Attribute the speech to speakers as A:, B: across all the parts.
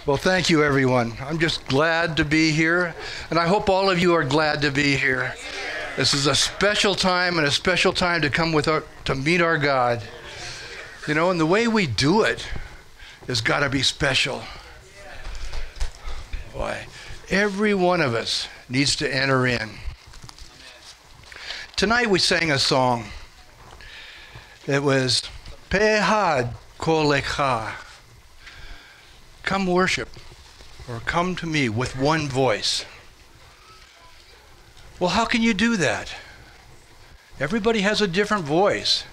A: Well, thank you, everyone. I'm just glad to be here, and I hope all of you are glad to be here. This is a special time and a special time to come to meet our God. You know, and the way we do it has got to be special. Boy, every one of us needs to enter in. Tonight we sang a song. It was Echad kol Echad. Come worship, or come to me with one voice. Well, how can you do that? Everybody has a different voice.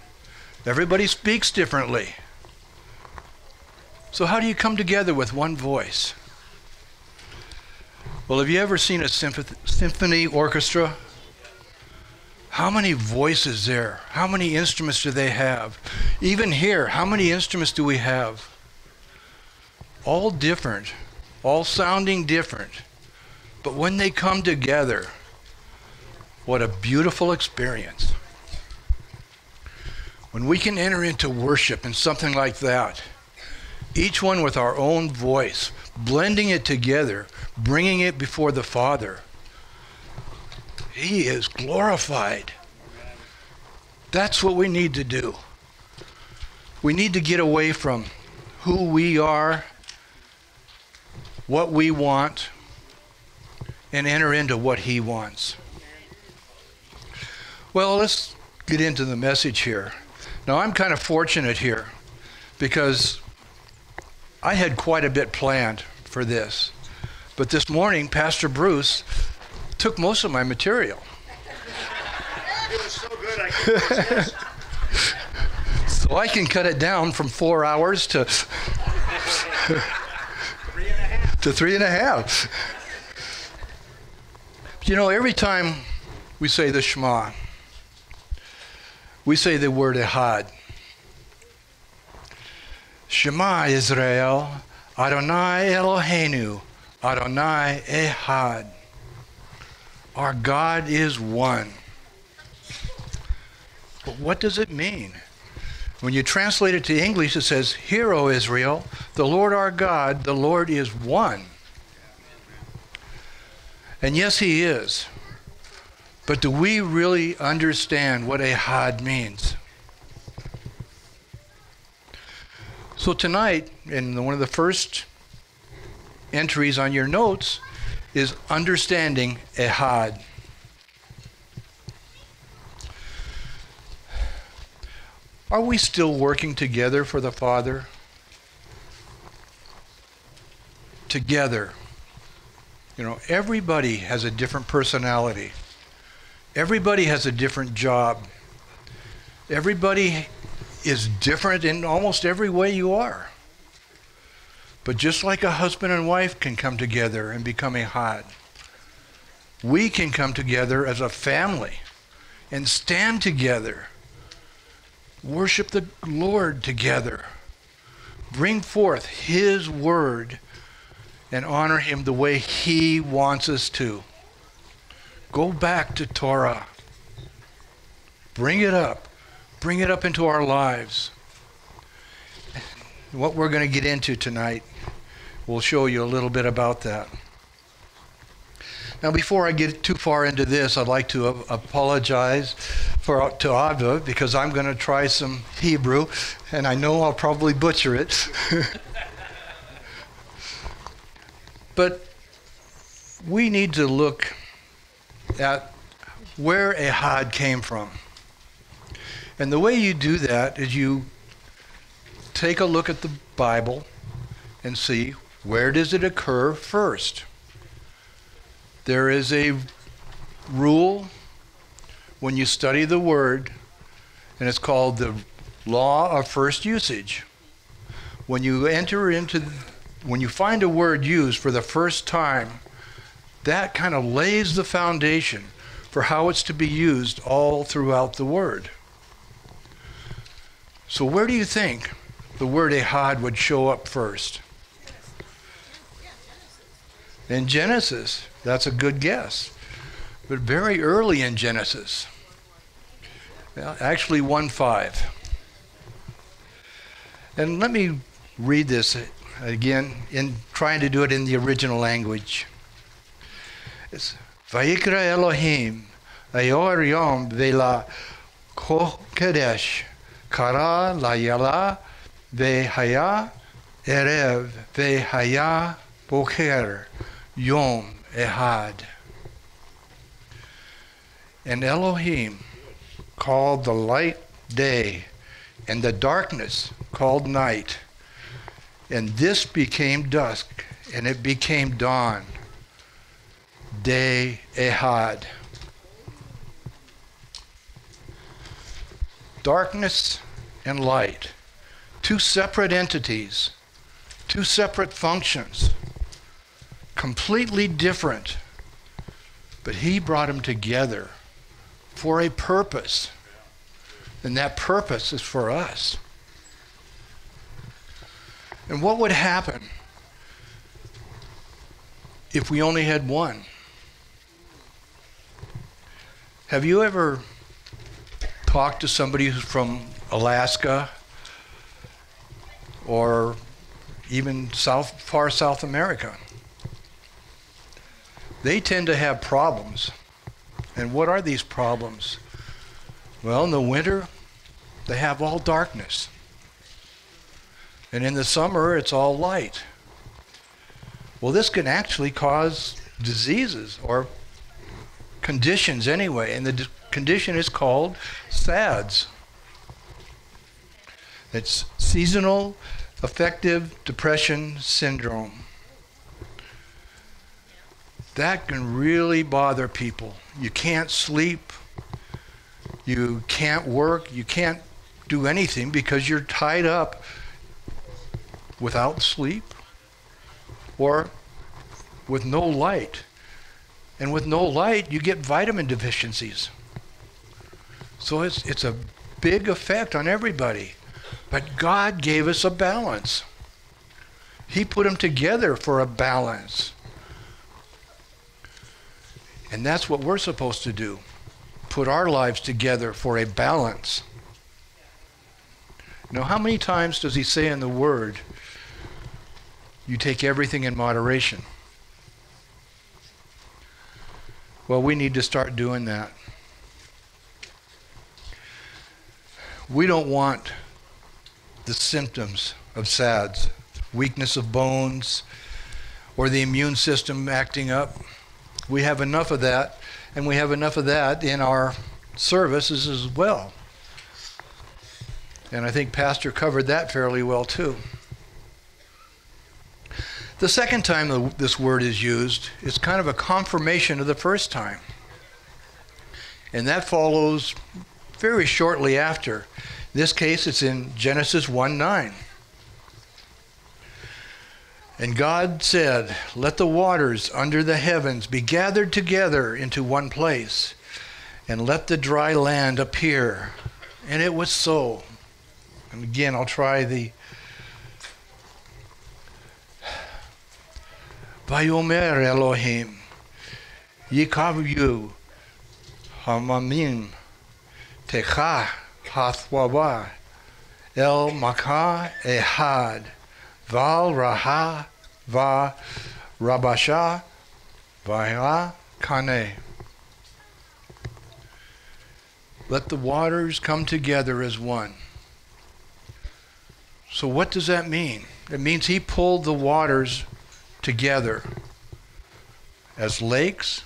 A: Everybody speaks differently. So how do you come together with one voice? Well, have you ever seen a symphony orchestra? How many voices there? How many instruments do they have? Even here, how many instruments do we have? All different, all sounding different. But when they come together, what a beautiful experience. When we can enter into worship and something like that, each one with our own voice, blending it together, bringing it before the Father, He is glorified. That's what we need to do. We need to get away from who we are, what we want, and enter into what He wants. Well, let's get into the message here. Now, I'm kind of fortunate here because I had quite a bit planned for this. But this morning, Pastor Bruce took most of my material.
B: It was so good I couldn't resist.
A: So I can cut it down from 4 hours to 3.5. You know, every time we say the Shema, we say the word Echad. Shema Israel, Adonai Eloheinu, Adonai Echad. Our God is one. But what does it mean? When you translate it to English, it says, "Hear, O Israel, the Lord our God, the Lord is one." And yes, He is. But do we really understand what Echad means? So tonight, in one of the first entries on your notes, is understanding Echad. Are we still working together for the Father? Together. You know, everybody has a different personality. Everybody has a different job. Everybody is different in almost every way you are. But just like a husband and wife can come together and become Echad, we can come together as a family and stand together, worship the Lord together, bring forth His word, and honor Him the way He wants us to. Go back to Torah. Bring it up into our lives. What we're going to get into tonight, we'll show you a little bit about that. Now, before I get too far into this, I'd like to apologize to Avda because I'm going to try some Hebrew, and I know I'll probably butcher it. But we need to look at where Echad came from. And the way you do that is you take a look at the Bible and see where does it occur first. There is a rule when you study the word, and it's called the law of first usage. When you find a word used for the first time, that kind of lays the foundation for how it's to be used all throughout the word. So where do you think the word Echad would show up first? In Genesis. That's a good guess. But very early in Genesis. Well, actually 1:5. And let me read this again, in trying to do it in the original language. It's Vayikra Elohim Ayor Yom Vela Kodesh Kara Layala Vehaya Erev Vehaya Boker Yom Echad. And Elohim called the light day, and the darkness called night. And this became dusk, and it became dawn. Day Echad. Darkness and light. Two separate entities. Two separate functions. Completely different. But he brought them together for a purpose. And that purpose is for us. And what would happen if we only had one? Have you ever talked to somebody who's from Alaska or even far South America? They tend to have problems. And what are these problems? Well, in the winter, they have all darkness. And in the summer, it's all light. Well, this can actually cause diseases or conditions anyway. And the condition is called SADS. It's Seasonal Affective Depression Syndrome. That can really bother people. You can't sleep. You can't work. You can't do anything because you're tied up without sleep or with no light. And with no light, you get vitamin deficiencies. So it's a big effect on everybody. But God gave us a balance. He put them together for a balance. And that's what we're supposed to do. Put our lives together for a balance. Now, how many times does he say in the Word, you take everything in moderation? Well, we need to start doing that. We don't want the symptoms of SADS, weakness of bones, or the immune system acting up. We have enough of that, and we have enough of that in our services as well. And I think Pastor covered that fairly well too. The second time this word is used, it's kind of a confirmation of the first time. And that follows very shortly after. In this case, it's in Genesis 1:9. And God said, let the waters under the heavens be gathered together into one place, and let the dry land appear. And it was so. And again, I'll try the Vayomer Elohim Yikavu Hamamim Techa Hathwaba El Makah Echad Val Raha Va Rabasha Vaya Kane. Let the waters come together as one. So what does that mean? It means he pulled the waters together as lakes,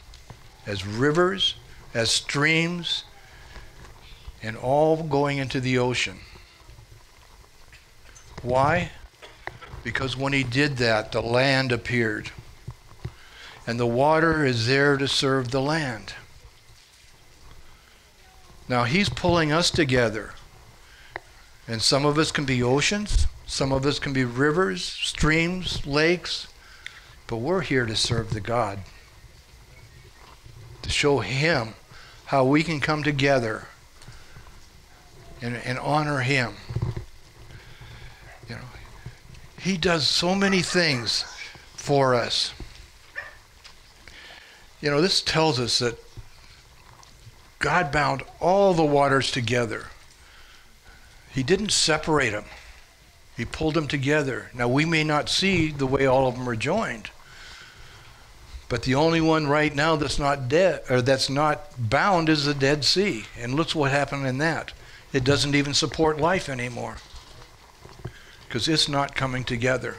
A: as rivers, as streams, and all going into the ocean. Why? Because when he did that, the land appeared. And the water is there to serve the land. Now he's pulling us together. And some of us can be oceans, some of us can be rivers, streams, lakes, but we're here to serve the God. To show him how we can come together and honor him. You know, he does so many things for us. You know, this tells us that God bound all the waters together. He didn't separate them. He pulled them together. Now, we may not see the way all of them are joined, but the only one right now that's not dead, or that's not bound, is the Dead Sea. And look what happened in that. It doesn't even support life anymore because it's not coming together.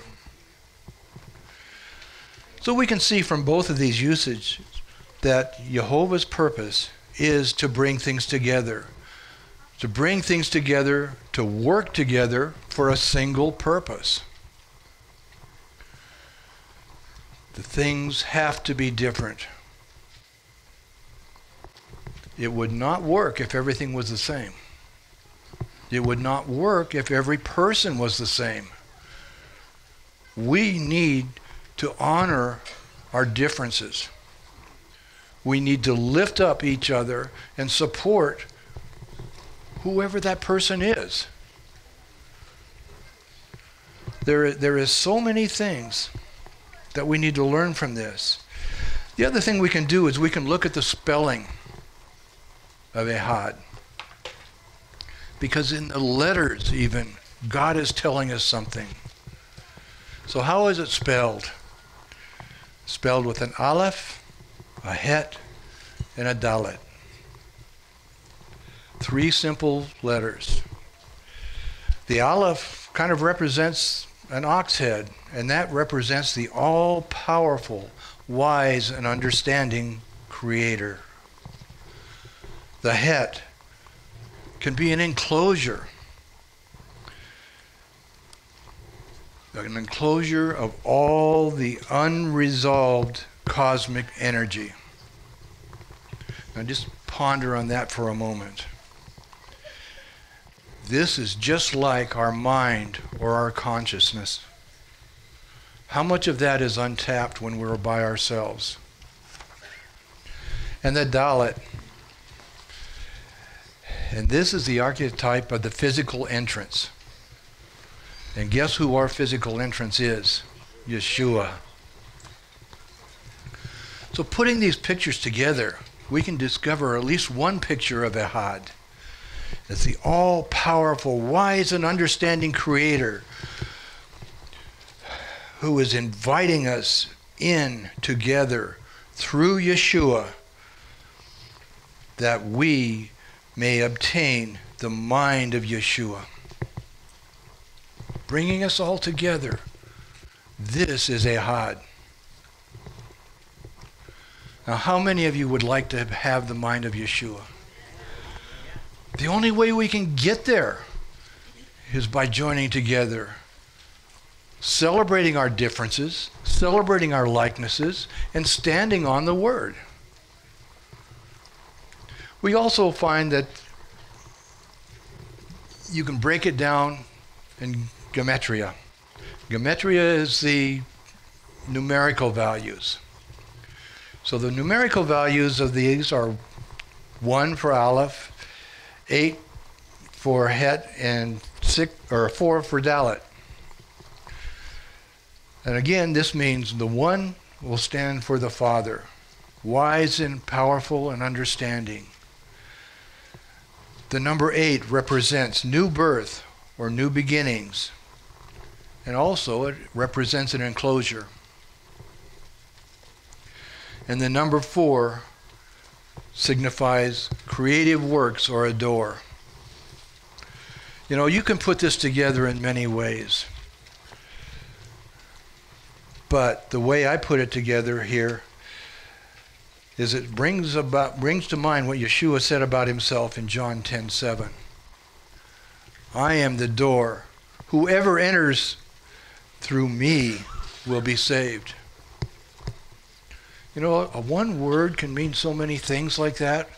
A: So we can see from both of these usages that Jehovah's purpose is to bring things together. To bring things together, to work together for a single purpose. The things have to be different. It would not work if everything was the same. It would not work if every person was the same. We need to honor our differences. We need to lift up each other and support whoever that person is. There is so many things that we need to learn from this. The other thing we can do is we can look at the spelling of Echad. Because in the letters even, God is telling us something. So how is it spelled? Spelled with an aleph, a het, and a dalet. 3 simple letters. The aleph kind of represents an ox head, and that represents the all-powerful, wise, and understanding Creator. The het can be an enclosure. An enclosure of all the unresolved cosmic energy. Now just ponder on that for a moment. This is just like our mind or our consciousness. How much of that is untapped when we're by ourselves? And the Dalet. And this is the archetype of the physical entrance. And guess who our physical entrance is? Yeshua. So putting these pictures together, we can discover at least one picture of Echad. It's the all-powerful, wise, and understanding Creator who is inviting us in together through Yeshua that we may obtain the mind of Yeshua. Bringing us all together. This is Echad. Now, how many of you would like to have the mind of Yeshua? The only way we can get there is by joining together, celebrating our differences, celebrating our likenesses, and standing on the Word. We also find that you can break it down in gematria. Gematria is the numerical values. So the numerical values of these are 1 for Aleph, 8 for Het, and 4 for Dalet. And again, this means the 1 will stand for the Father, wise and powerful and understanding. The number 8 represents new birth or new beginnings. And also it represents an enclosure. And the number 4 signifies creative works or a door. You know, you can put this together in many ways. But the way I put it together here is it brings to mind what Yeshua said about himself in John 10:7. I am the door. Whoever enters through me will be saved. You know, a one word can mean so many things like that.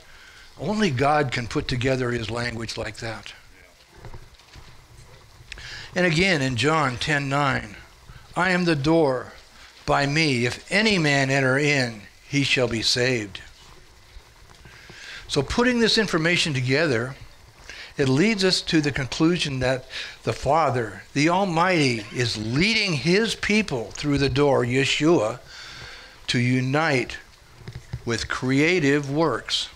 A: Only God can put together his language like that. And again in John 10:9, I am the door. By me, if any man enter in, he shall be saved. So putting this information together, it leads us to the conclusion that the Father, the Almighty, is leading his people through the door, Yeshua, to unite with creative works.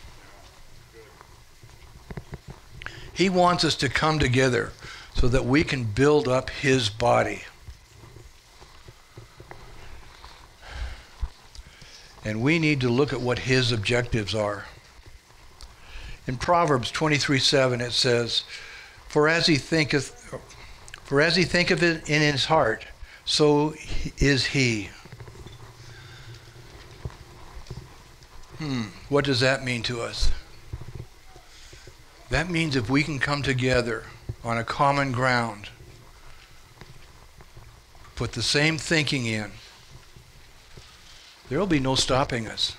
A: He wants us to come together so that we can build up his body. And we need to look at what his objectives are. In Proverbs 23:7 it says, For as he thinketh it in his heart, so is he. What does that mean to us? That means if we can come together on a common ground, put the same thinking in, there will be no stopping us.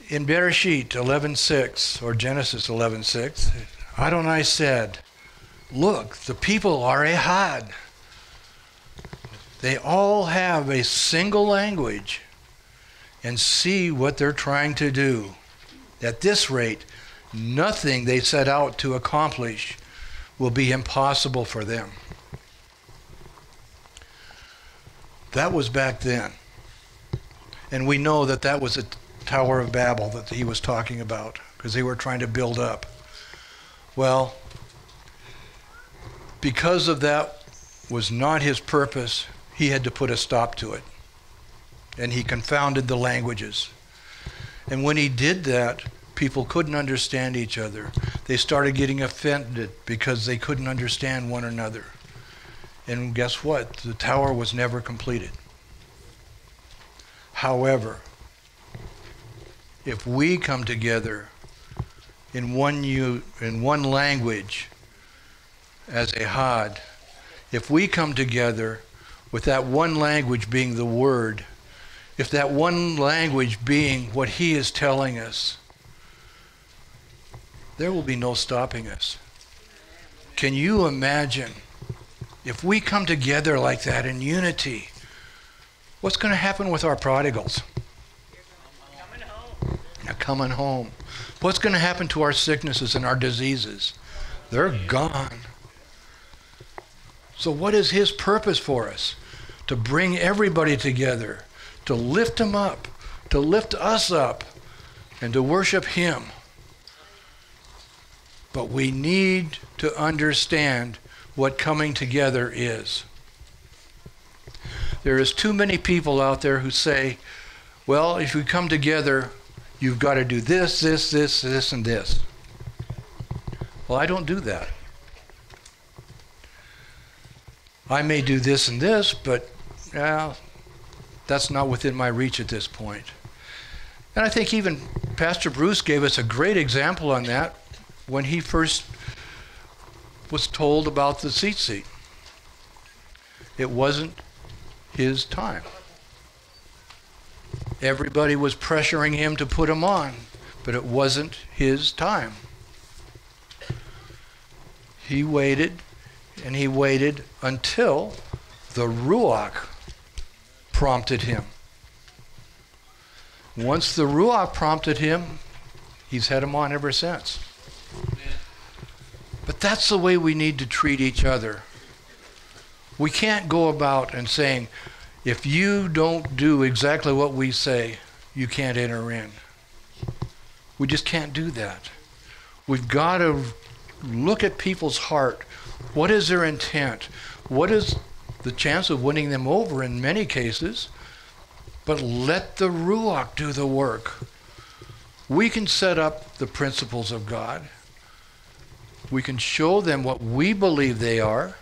A: In Bereshit 11:6, or Genesis 11:6, Adonai said, Look, the people are Echad. They all have a single language, and see what they're trying to do. At this rate, nothing they set out to accomplish will be impossible for them. That was back then. And we know that that was the Tower of Babel that he was talking about, because they were trying to build up. Well, because of that was not his purpose, he had to put a stop to it. And he confounded the languages. And when he did that, people couldn't understand each other. They started getting offended because they couldn't understand one another. And guess what? The tower was never completed. However, if we come together in one language as Echad, if we come together with that one language being the Word, if that one language being what he is telling us, there will be no stopping us. Can you imagine if we come together like that in unity? What's going to happen with our prodigals? They're coming home. What's going to happen to our sicknesses and our diseases? They're gone. So what is his purpose for us? To bring everybody together, to lift him up, to lift us up, and to worship him. But we need to understand what coming together is. There is too many people out there who say, well, if we come together, you've got to do this, this, this, this, and this. Well, I don't do that. I may do this and this, but that's not within my reach at this point. And I think even Pastor Bruce gave us a great example on that when he first was told about the seat. It wasn't his time. Everybody was pressuring him to put him on, but it wasn't his time. He waited, and he waited until the Ruach prompted him. Once the Ruach prompted him, he's had him on ever since. But that's the way we need to treat each other. We can't go about and saying, if you don't do exactly what we say, you can't enter in. We just can't do that. We've got to look at people's heart. What is their intent? What is the chance of winning them over in many cases? But let the Ruach do the work. We can set up the principles of God. We can show them what we believe they are.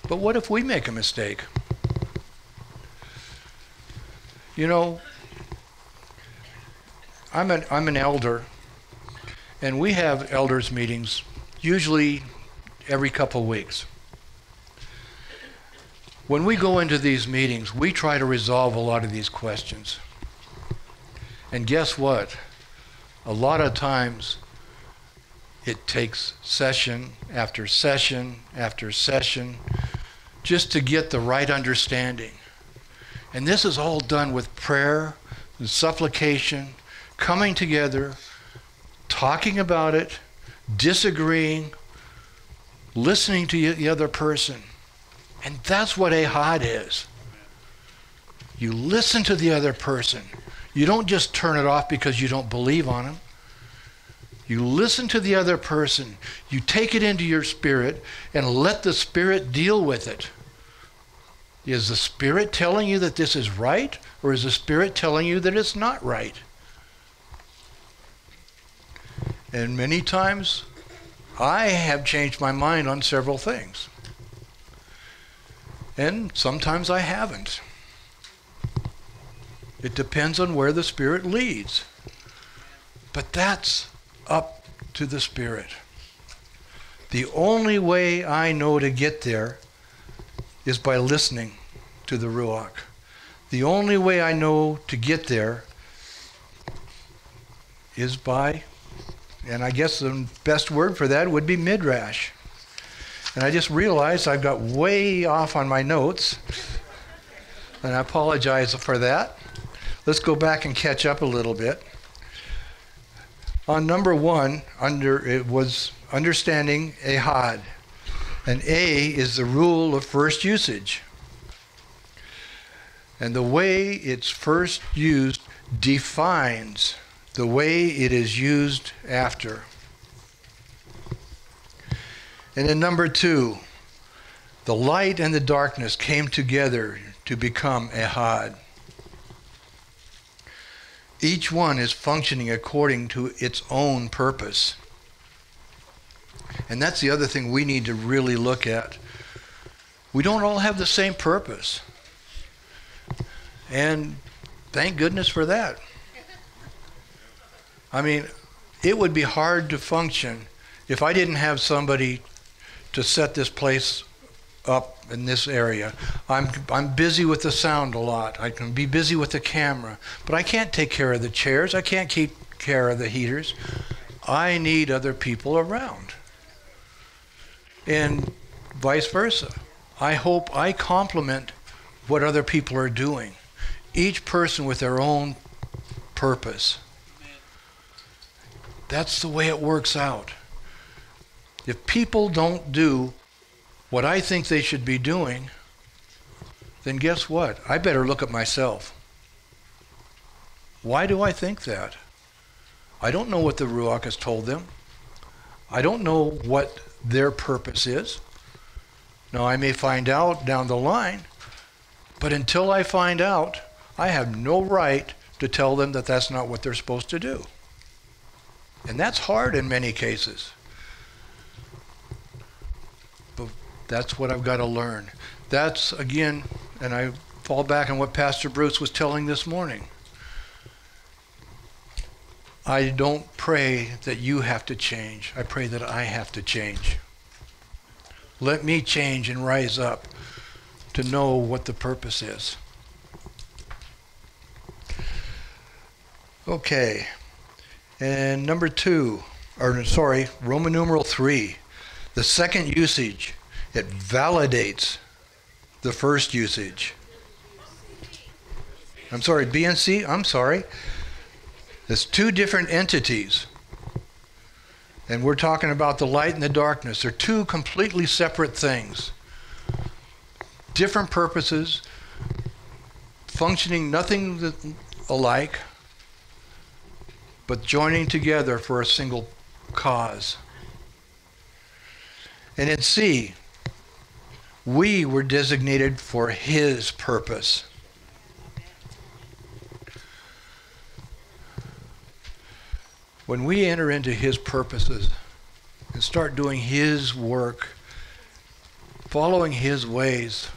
A: But what if we make a mistake? You know, I'm an elder, and we have elders meetings usually every couple weeks. When we go into these meetings, we try to resolve a lot of these questions. And guess what? A lot of times it takes session after session after session just to get the right understanding. And this is all done with prayer and supplication, coming together, talking about it, disagreeing, listening to the other person. And that's what Echad is. You listen to the other person. You don't just turn it off because you don't believe on them. You listen to the other person. You take it into your spirit and let the Spirit deal with it. Is the Spirit telling you that this is right, or is the Spirit telling you that it's not right? And many times, I have changed my mind on several things. And sometimes I haven't. It depends on where the Spirit leads. But that's up to the Spirit. The only way I know to get there is by listening to the Ruach. The only way I know to get there is by, and I guess the best word for that would be midrash. And I just realized I've got way off on my notes, and I apologize for that. Let's go back and catch up a little bit. On number 1, it was understanding Echad. And A is the rule of first usage. And the way it's first used defines the way it is used after. And in number 2, the light and the darkness came together to become Echad. Each one is functioning according to its own purpose. And that's the other thing we need to really look at. We don't all have the same purpose. And thank goodness for that. I mean, it would be hard to function if I didn't have somebody to set this place up in this area. I'm busy with the sound a lot. I can be busy with the camera, but I can't take care of the chairs. I can't keep care of the heaters. I need other people around. And vice versa. I hope I complement what other people are doing. Each person with their own purpose. That's the way it works out. If people don't do what I think they should be doing, then guess what? I better look at myself. Why do I think that? I don't know what the Ruach has told them. I don't know what their purpose is. Now, I may find out down the line, but until I find out, I have no right to tell them that that's not what they're supposed to do. And that's hard in many cases. But that's what I've got to learn. That's, again, and I fall back on what Pastor Bruce was telling this morning. I don't pray that you have to change. I pray that I have to change. Let me change and rise up to know what the purpose is. Okay. And number 2, Roman numeral 3, the second usage, it validates the first usage. I'm sorry, B and C, I'm sorry. There's 2 different entities. And we're talking about the light and the darkness. They're 2 completely separate things. Different purposes, functioning nothing alike, but joining together for a single cause. And in C, we were designated for His purpose. When we enter into His purposes and start doing His work, following His ways,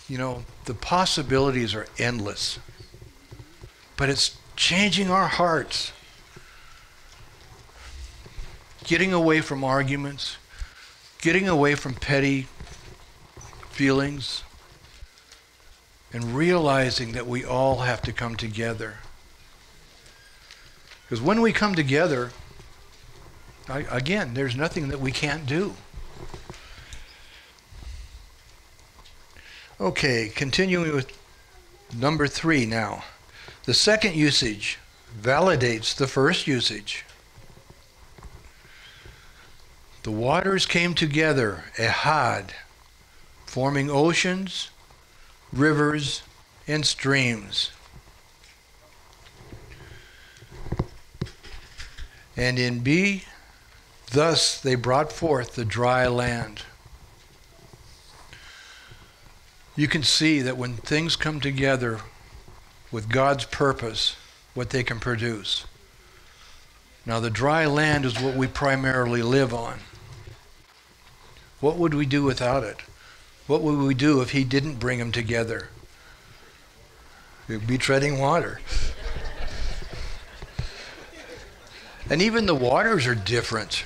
A: the possibilities are endless. But it's changing our hearts, getting away from arguments, getting away from petty feelings, and realizing that we all have to come together. Because when we come together, again, there's nothing that we can't do. Okay, continuing with number 3 now. The second usage validates the first usage. The waters came together, Echad, forming oceans, rivers, and streams. And in B, thus they brought forth the dry land. You can see that when things come together with God's purpose, what they can produce. Now the dry land is what we primarily live on. What would we do without it? What would we do if he didn't bring them together? We'd be treading water. And even the waters are different.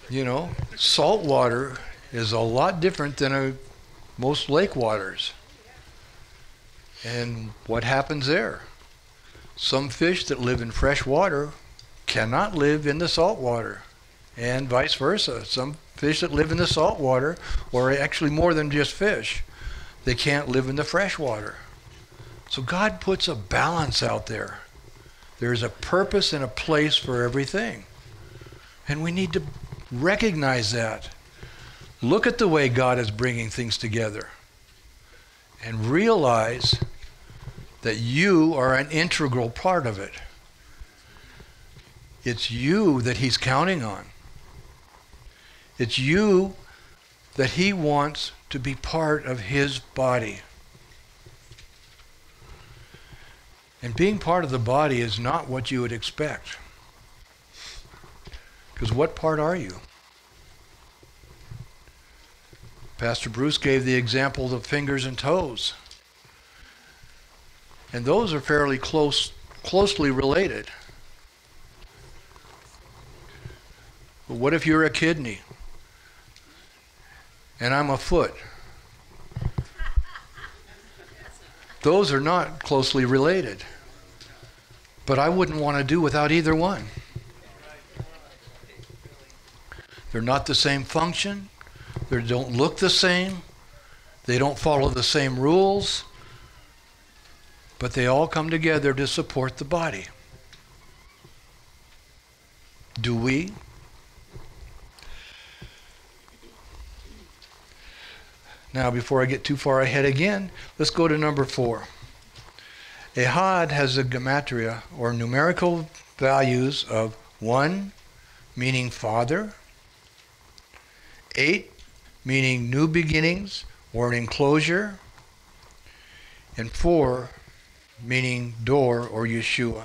A: You know, salt water is a lot different than most lake waters. And what happens there? Some fish that live in fresh water cannot live in the salt water, and vice versa. Some fish that live in the salt water, or actually more than just fish, they can't live in the fresh water. So God puts a balance out there. There's a purpose and a place for everything. And we need to recognize that. Look at the way God is bringing things together. And realize that you are an integral part of it. It's you that he's counting on. It's you that he wants to be part of his body. And being part of the body is not what you would expect. Because what part are you? Pastor Bruce gave the example of fingers and toes. And those are fairly closely related. But what if you're a kidney? And I'm a foot? Those are not closely related. But I wouldn't want to do without either one. They're not the same function. They don't look the same. They don't follow the same rules. But they all come together to support the body. Do we? Now, before I get too far ahead again, let's go to number 4. Echad has a gematria, or numerical values, of 1, meaning father, 8, meaning new beginnings, or an enclosure, and 4, meaning door, or Yeshua.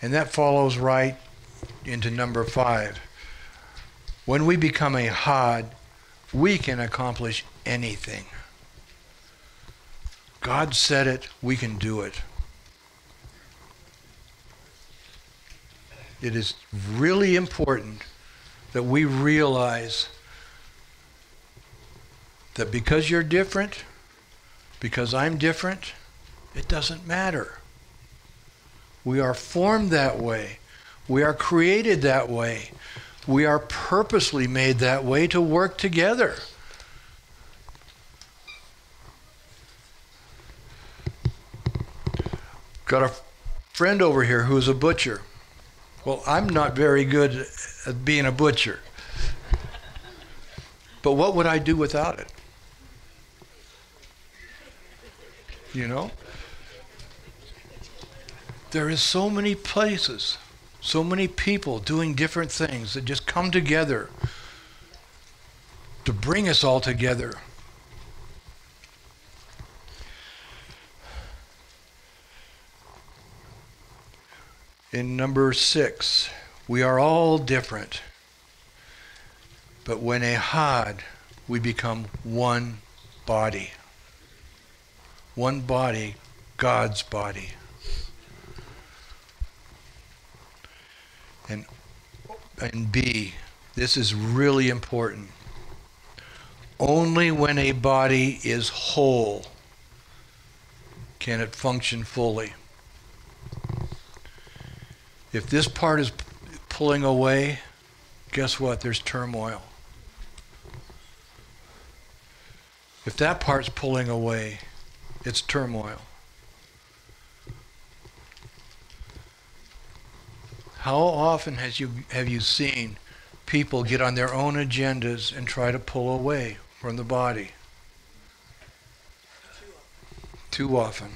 A: And that follows right into number 5. When we become a Echad, we can accomplish anything. God said it, we can do it. It is really important that we realize that because you're different, because I'm different, it doesn't matter. We are formed that way. We are created that way. We are purposely made that way to work together. Got a friend over here who's a butcher. Well, I'm not very good at being a butcher. But what would I do without it? You know? There is so many places, so many people doing different things that just come together to bring us all together. In number 6, we are all different. But when Echad, we become one body. One body, God's body. And B, this is really important. Only when a body is whole can it function fully. If this part is pulling away, guess what? There's turmoil. If that part's pulling away, it's turmoil. How often have you seen people get on their own agendas and try to pull away from the body? Too often.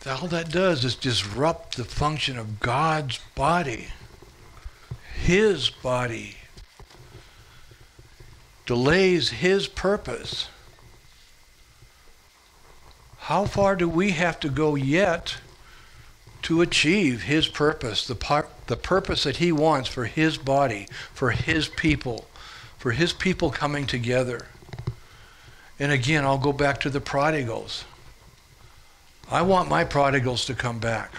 A: all that does is disrupt the function of God's body. His body. Delays His purpose. How far do we have to go yet to achieve His purpose, the purpose that He wants for His body, for His people coming together? And again, I'll go back to the prodigals. I want my prodigals to come back.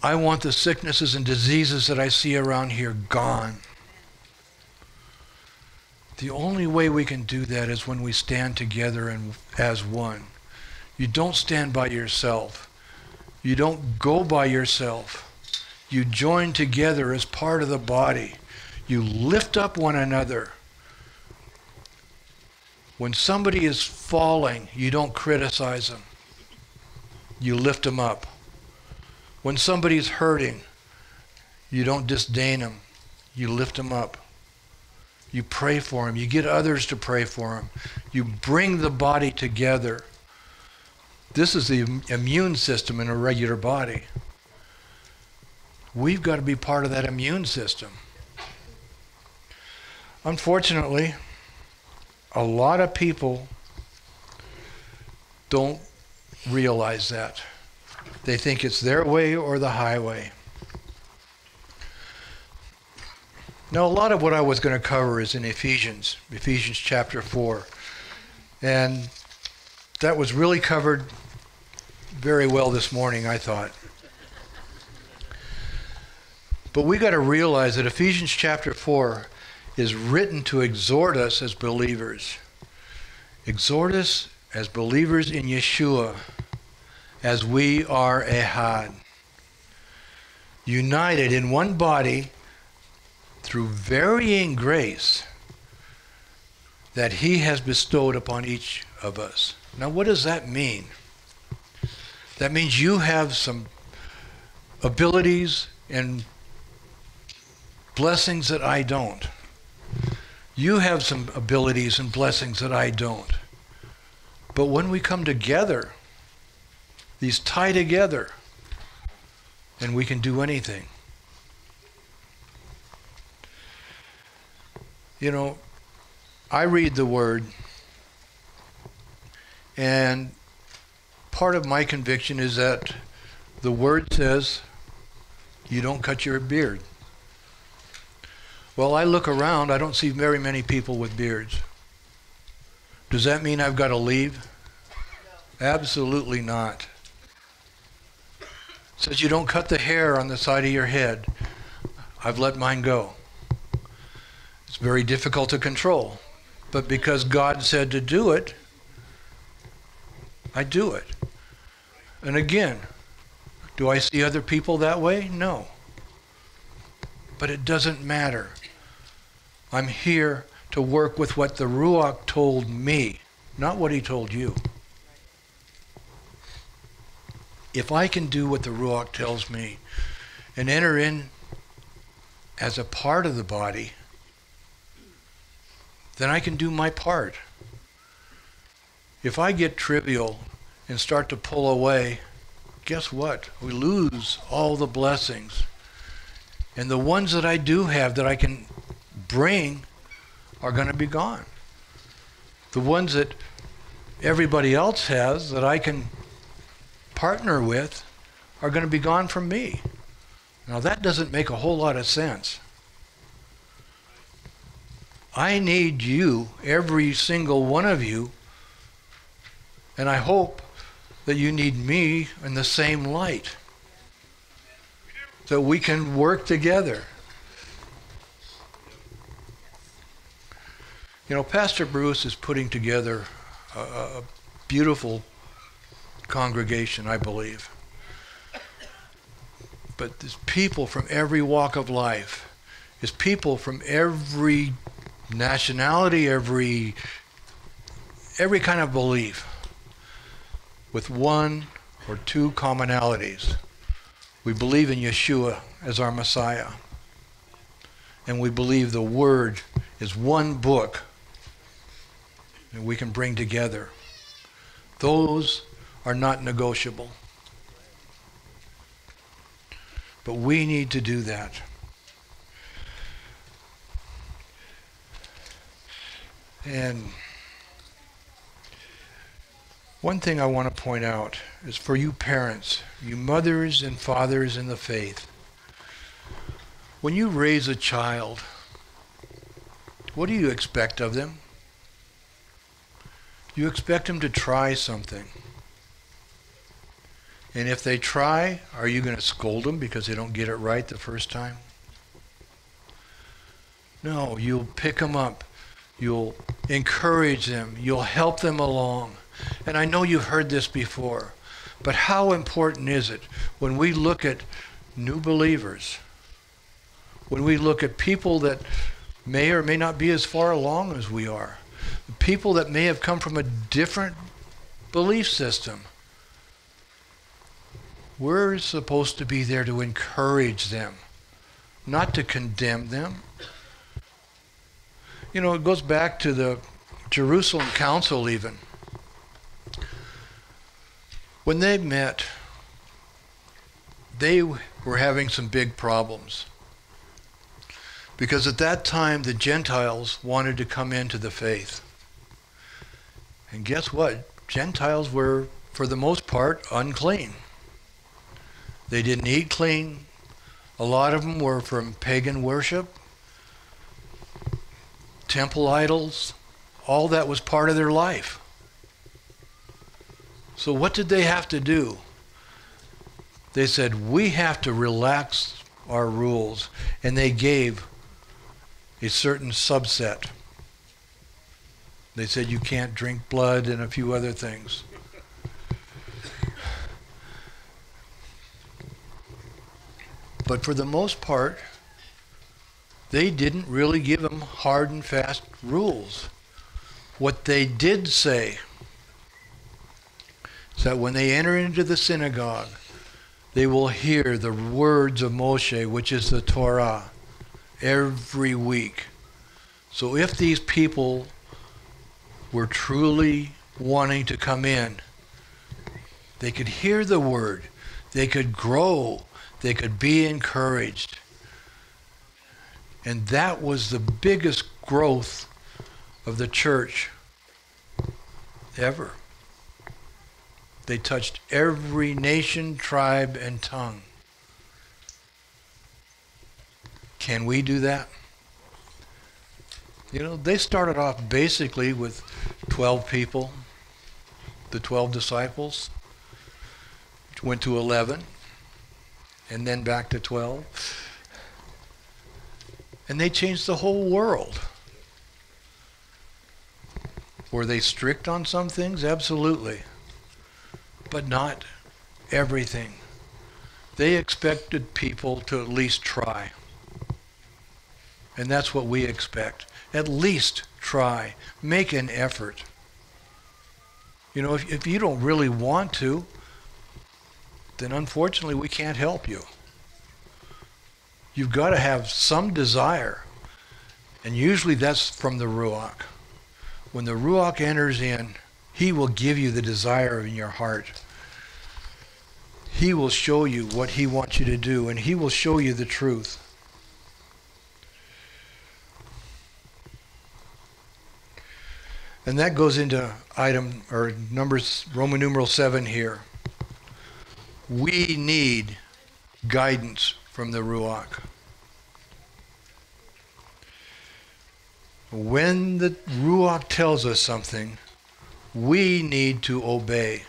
A: I want the sicknesses and diseases that I see around here gone. The only way we can do that is when we stand together and as one. You don't stand by yourself. You don't go by yourself. You join together as part of the body. You lift up one another. When somebody is falling, you don't criticize them. You lift them up. When somebody's hurting, you don't disdain them. You lift them up. You pray for them. You get others to pray for them. You bring the body together. This is the immune system in a regular body. We've got to be part of that immune system. Unfortunately, a lot of people don't realize that. They think it's their way or the highway. Now, a lot of what I was going to cover is in Ephesians chapter 4. And that was really covered very well this morning, I thought. But we got to realize that Ephesians chapter 4 is written to exhort us as believers. Exhort us as believers in Yeshua, as we are Echad, united in one body through varying grace that He has bestowed upon each of us. Now, what does that mean? That means you have some abilities and blessings that I don't. You have some abilities and blessings that I don't. But when we come together, these tie together, and we can do anything. You know, I read the Word, and part of my conviction is that the Word says you don't cut your beard. Well, I look around, I don't see very many people with beards. Does that mean I've got to leave? No. Absolutely not. It says you don't cut the hair on the side of your head. I've let mine go. It's very difficult to control. But because God said to do it, I do it. And again, do I see other people that way? No. But it doesn't matter. I'm here to work with what the Ruach told me, not what he told you. If I can do what the Ruach tells me and enter in as a part of the body, then I can do my part. If I get trivial and start to pull away, guess what? We lose all the blessings. And the ones that I do have that I can bring are going to be gone. The ones that everybody else has that I can partner with are going to be gone from me. Now that doesn't make a whole lot of sense. I need you, every single one of you, and I hope that you need me in the same light, so we can work together. You know, Pastor Bruce is putting together a beautiful congregation, I believe. But there's people from every walk of life. There's people from every nationality, every kind of belief, with one or two commonalities. We believe in Yeshua as our Messiah. And we believe the Word is one book that we can bring together. Those are not negotiable. But we need to do that. And one thing I want to point out is for you parents, you mothers and fathers in the faith, when you raise a child, what do you expect of them? You expect them to try something. And if they try, are you going to scold them because they don't get it right the first time? No, you'll pick them up. You'll encourage them. You'll help them along. And I know you've heard this before, but how important is it when we look at new believers, when we look at people that may or may not be as far along as we are, people that may have come from a different belief system. We're supposed to be there to encourage them, not to condemn them. You know, it goes back to the Jerusalem Council even. When they met, they were having some big problems. Because at that time, the Gentiles wanted to come into the faith. And guess what? Gentiles were, for the most part, unclean. They didn't eat clean. A lot of them were from pagan worship, temple idols. All that was part of their life. So what did they have to do? They said, we have to relax our rules. And they gave a certain subset. They said you can't drink blood and a few other things. But for the most part, they didn't really give them hard and fast rules. What they did say is that when they enter into the synagogue, they will hear the words of Moshe, which is the Torah, every week. So if these people were truly wanting to come in, they could hear the word, they could grow, they could be encouraged. And that was the biggest growth of the church ever. They touched every nation, tribe, and tongue. Can we do that? You know, they started off basically with 12 people, the 12 disciples, which went to 11, and then back to 12. And they changed the whole world. Were they strict on some things? Absolutely. But not everything. They expected people to at least try. And that's what we expect. At least try. Make an effort. You know, if you don't really want to, then unfortunately we can't help you. You've got to have some desire. And usually that's from the Ruach. When the Ruach enters in, he will give you the desire in your heart. He will show you what he wants you to do, and he will show you the truth. And that goes into Roman numeral 7 here. We need guidance from the Ruach. When the Ruach tells us something, we need to obey.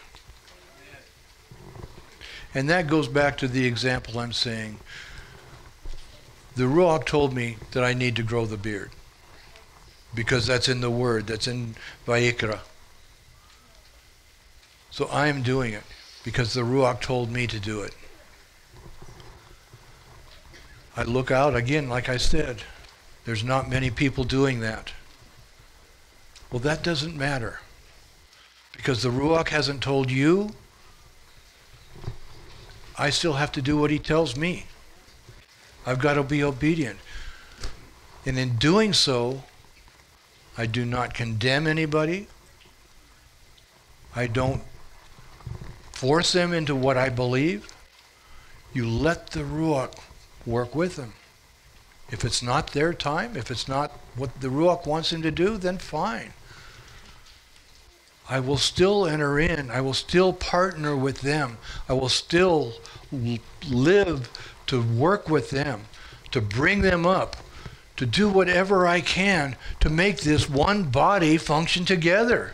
A: And that goes back to the example I'm saying. The Ruach told me that I need to grow the beard. Because that's in the Word, that's in Vayikra. So I am doing it because the Ruach told me to do it. I look out, again, like I said, there's not many people doing that. Well, that doesn't matter. Because the Ruach hasn't told you, I still have to do what he tells me. I've got to be obedient. And in doing so, I do not condemn anybody. I don't force them into what I believe. You let the Ruach work with them. If it's not their time, if it's not what the Ruach wants them to do, then fine. I will still enter in. I will still partner with them. I will still live to work with them, to bring them up, to do whatever I can to make this one body function together.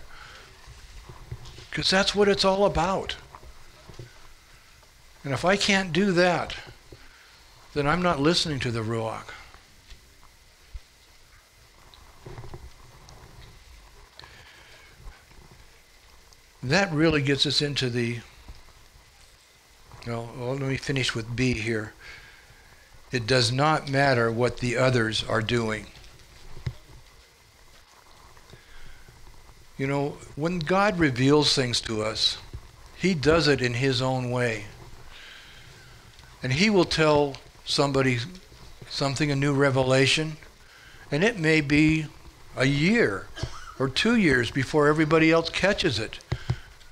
A: Because that's what it's all about. And if I can't do that, then I'm not listening to the Ruach. That really gets us into the, well, let me finish with B here. It does not matter what the others are doing. You know, when God reveals things to us, He does it in His own way. And He will tell somebody something, a new revelation, and it may be a year or 2 years before everybody else catches it.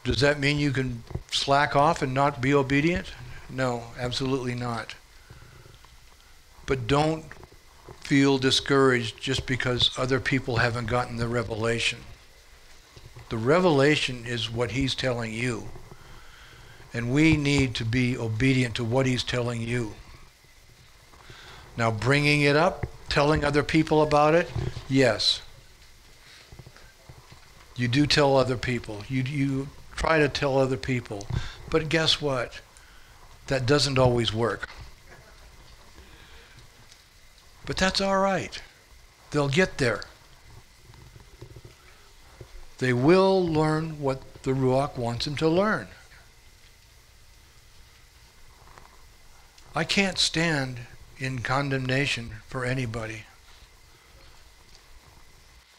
A: Does that mean you can slack off and not be obedient? No, absolutely not. But don't feel discouraged just because other people haven't gotten the revelation. The revelation is what He's telling you. And we need to be obedient to what He's telling you. Now, bringing it up, telling other people about it, yes. You do tell other people. You try to tell other people. But guess what? That doesn't always work. But that's all right. They'll get there. They will learn what the Ruach wants them to learn. I can't stand in condemnation for anybody.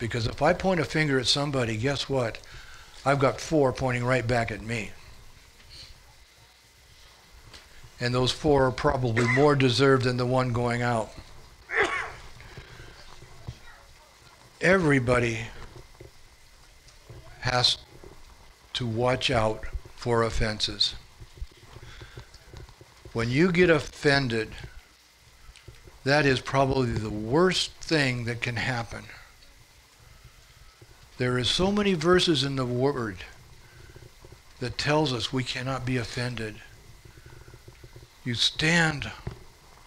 A: Because if I point a finger at somebody, guess what? I've got 4 pointing right back at me. And those 4 are probably more deserved than the one going out. Everybody has to watch out for offenses. When you get offended, that is probably the worst thing that can happen. There is so many verses in the Word that tells us we cannot be offended. You stand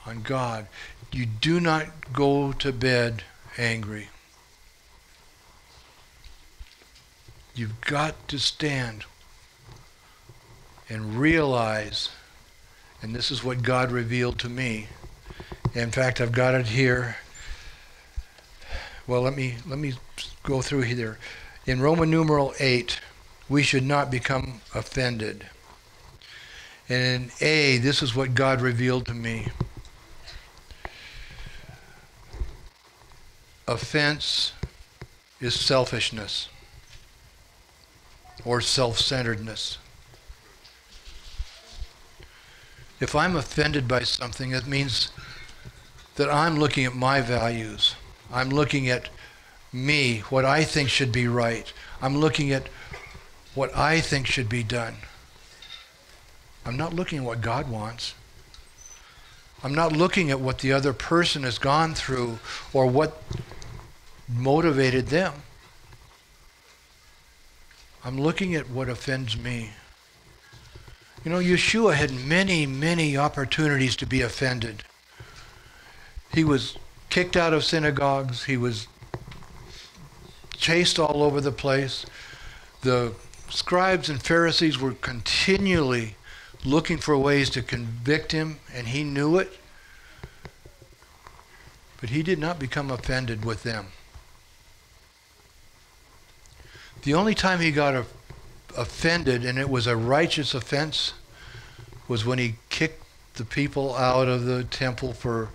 A: on God. You do not go to bed angry. You've got to stand and realize, and this is what God revealed to me. In fact, I've got it here. Well, let me go through here. In Roman numeral 8, we should not become offended. And in A, this is what God revealed to me. Offense is selfishness or self-centeredness. If I'm offended by something, it means that I'm looking at my values. I'm looking at me, what I think should be right. I'm looking at what I think should be done. I'm not looking at what God wants. I'm not looking at what the other person has gone through or what motivated them. I'm looking at what offends me. You know, Yeshua had many, many opportunities to be offended. He was kicked out of synagogues. He was chased all over the place. The scribes and Pharisees were continually looking for ways to convict him, and he knew it. But he did not become offended with them. The only time he got offended, and it was a righteous offense, was when he kicked the people out of the temple for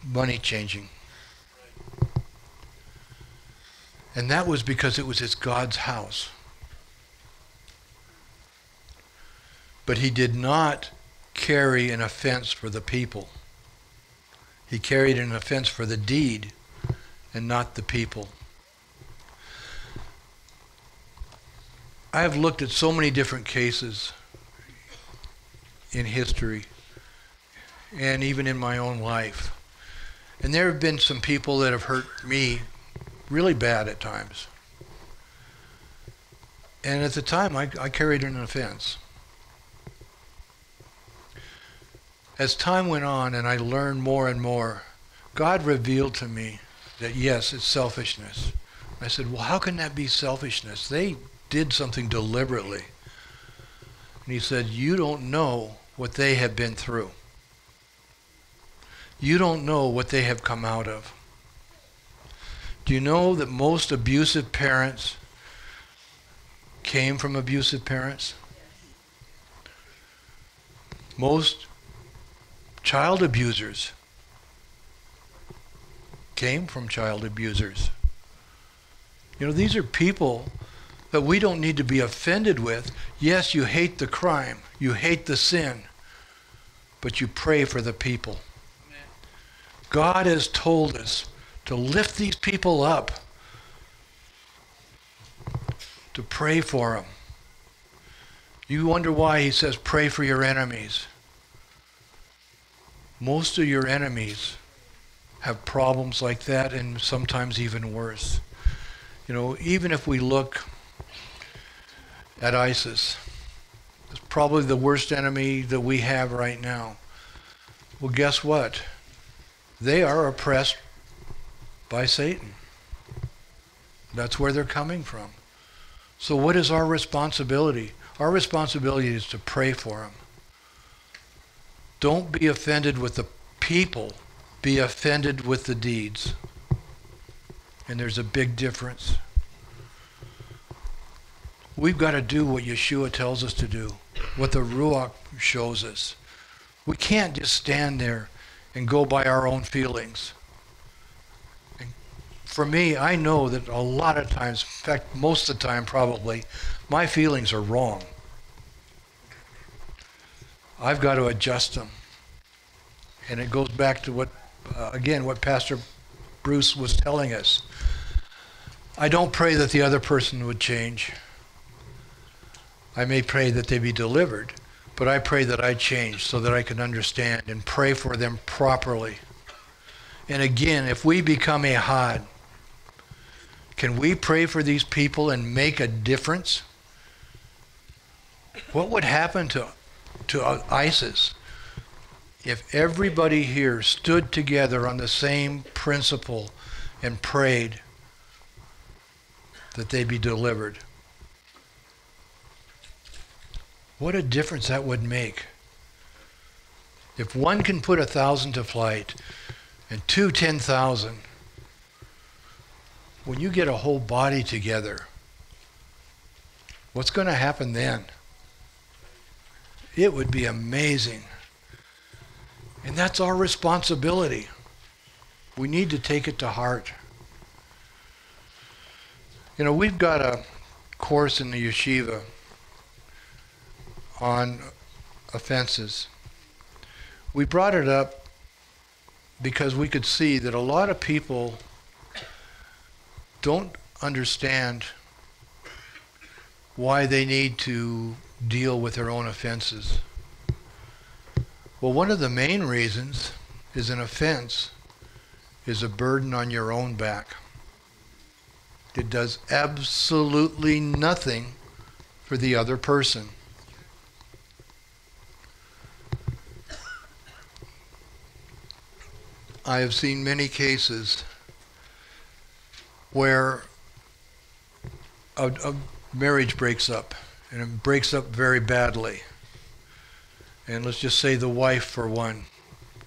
A: money changing. And that was because it was his God's house. But he did not carry an offense for the people. He carried an offense for the deed and not the people. I have looked at so many different cases in history and even in my own life. And there have been some people that have hurt me really bad at times. And at the time, I carried an offense. As time went on and I learned more and more, God revealed to me that yes, it's selfishness. I said, well, how can that be selfishness? They did something deliberately. And he said, you don't know what they have been through. You don't know what they have come out of. Do you know that most abusive parents came from abusive parents? Most child abusers came from child abusers. You know, these are people that we don't need to be offended with. Yes, you hate the crime, you hate the sin, but you pray for the people. Amen. God has told us to lift these people up, to pray for them. You wonder why he says pray for your enemies. Most of your enemies have problems like that, and sometimes even worse. You know, even if we look at ISIS, it's probably the worst enemy that we have right now. Well, guess what? They are oppressed by Satan. That's where they're coming from. So what is our responsibility? Our responsibility is to pray for them. Don't be offended with the people. Be offended with the deeds. And there's a big difference. We've got to do what Yeshua tells us to do, what the Ruach shows us. We can't just stand there and go by our own feelings. And for me, I know that a lot of times, in fact, most of the time probably, my feelings are wrong. I've got to adjust them. And it goes back to what, again, what Pastor Bruce was telling us. I don't pray that the other person would change. I may pray that they be delivered, but I pray that I change so that I can understand and pray for them properly. And again, if we become Echad, can we pray for these people and make a difference? What would happen to ISIS if everybody here stood together on the same principle and prayed that they be delivered? What a difference that would make. If one can put 1,000 to flight and 10,000, when you get a whole body together, what's going to happen then? It would be amazing. And that's our responsibility. We need to take it to heart. You know, we've got a course in the yeshiva on offenses. We brought it up because we could see that a lot of people don't understand why they need to deal with their own offenses. Well, one of the main reasons is an offense is a burden on your own back. It does absolutely nothing for the other person. I have seen many cases where a marriage breaks up, and it breaks up very badly. And let's just say the wife, for one,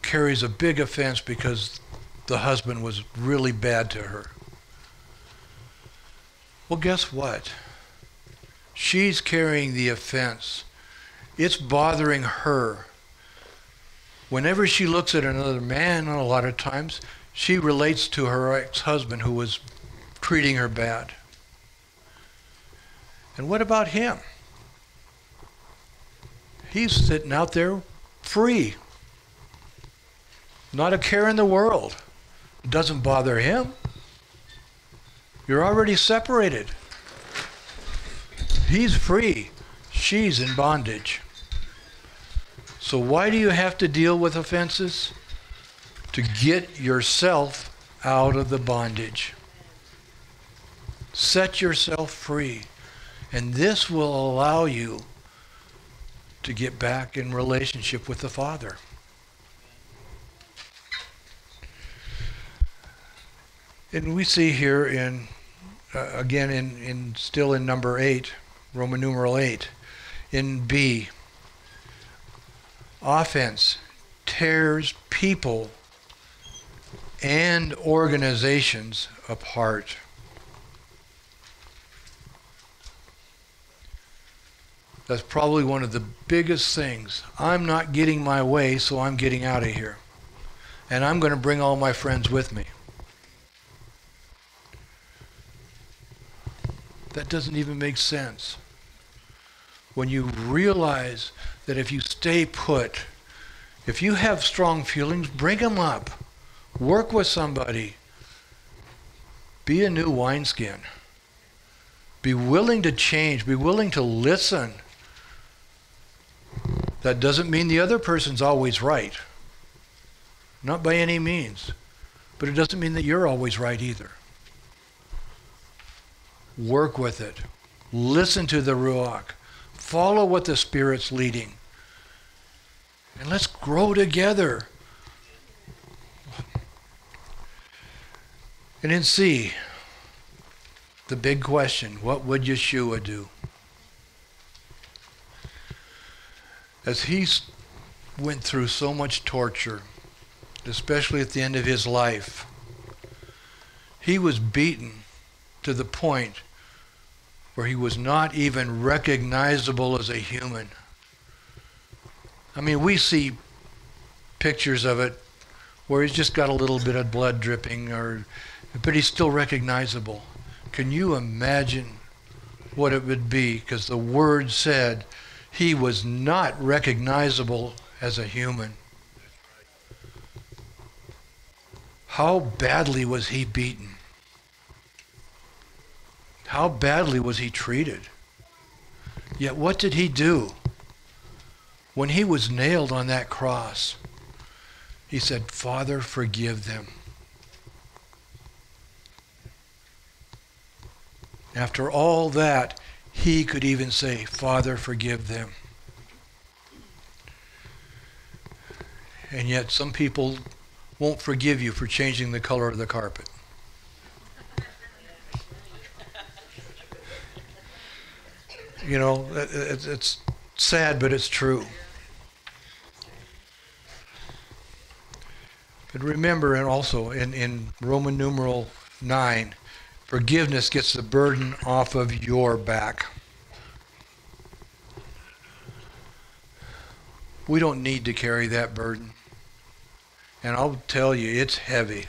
A: carries a big offense because the husband was really bad to her. Well, guess what? She's carrying the offense. It's bothering her. Whenever she looks at another man, a lot of times, she relates to her ex-husband who was treating her bad. And what about him? He's sitting out there free. Not a care in the world. It doesn't bother him. You're already separated. He's free. She's in bondage. So why do you have to deal with offenses? To get yourself out of the bondage. Set yourself free. And this will allow you to get back in relationship with the Father. And we see here in, again, still in number 8, Roman numeral 8, in B, offense tears people and organizations apart. That's probably one of the biggest things. I'm not getting my way, so I'm getting out of here. And I'm going to bring all my friends with me. That doesn't even make sense. When you realize that if you stay put, if you have strong feelings, bring them up. Work with somebody. Be a new wineskin. Be willing to change. Be willing to listen. That doesn't mean the other person's always right. Not by any means. But it doesn't mean that you're always right either. Work with it. Listen to the Ruach. Follow what the Spirit's leading. And let's grow together. And in C, the big question, what would Yeshua do? As he went through so much torture, especially at the end of his life, he was beaten to the point where he was not even recognizable as a human. I mean, we see pictures of it where he's just got a little bit of blood dripping, but he's still recognizable. Can you imagine what it would be? Because the Word said he was not recognizable as a human. How badly was he beaten? How badly was he treated? Yet what did he do? When he was nailed on that cross, he said, Father, forgive them. After all that, he could even say, Father, forgive them. And yet some people won't forgive you for changing the color of the carpet. You know, it's sad, but it's true. But remember, and also in Roman numeral 9, forgiveness gets the burden off of your back. We don't need to carry that burden. And I'll tell you, it's heavy.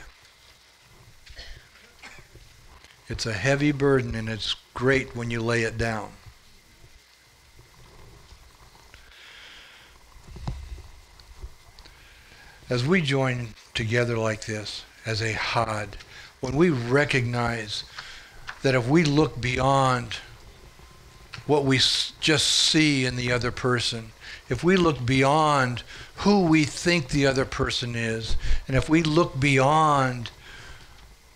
A: It's a heavy burden, and it's great when you lay it down. As we join together like this, as a Echad, when we recognize that if we look beyond what we just see in the other person, if we look beyond who we think the other person is, and if we look beyond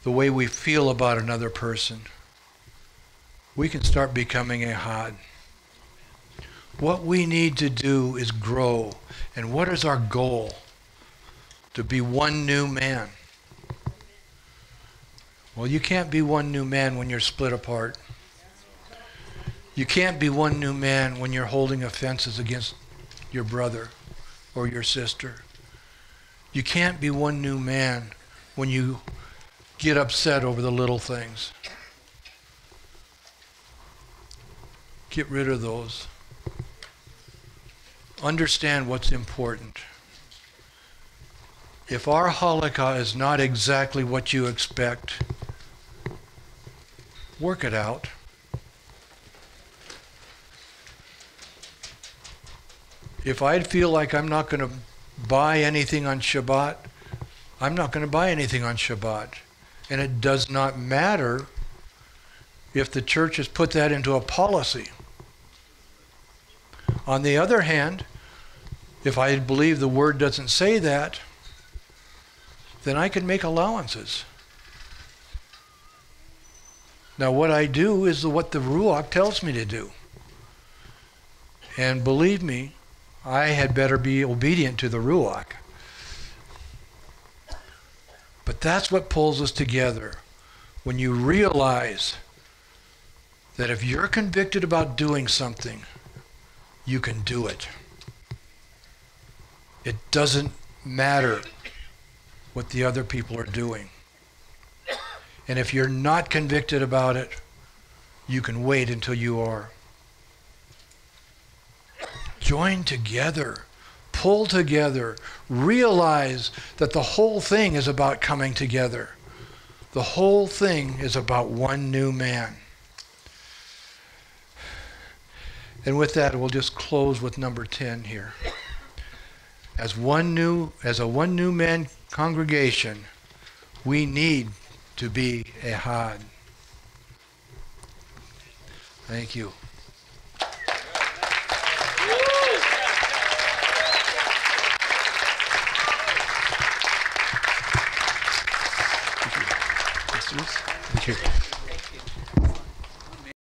A: the way we feel about another person, we can start becoming a Echad. What we need to do is grow. And what is our goal? To be one new man. Well, you can't be one new man when you're split apart. You can't be one new man when you're holding offenses against your brother or your sister. You can't be one new man when you get upset over the little things. Get rid of those. Understand what's important. If our halakha is not exactly what you expect, work it out. If I feel like I'm not going to buy anything on Shabbat, I'm not going to buy anything on Shabbat. And it does not matter if the church has put that into a policy. On the other hand, if I believe the Word doesn't say that, then I can make allowances. Now what I do is what the Ruach tells me to do. And believe me, I had better be obedient to the Ruach. But that's what pulls us together. When you realize that if you're convicted about doing something, you can do it. It doesn't matter what the other people are doing. And if you're not convicted about it, you can wait until you are. Join together. Pull together. Realize that the whole thing is about coming together. The whole thing is about one new man. And with that, we'll just close with number 10 here. As a one new man congregation, we need to be Echad. Thank you. Thank you.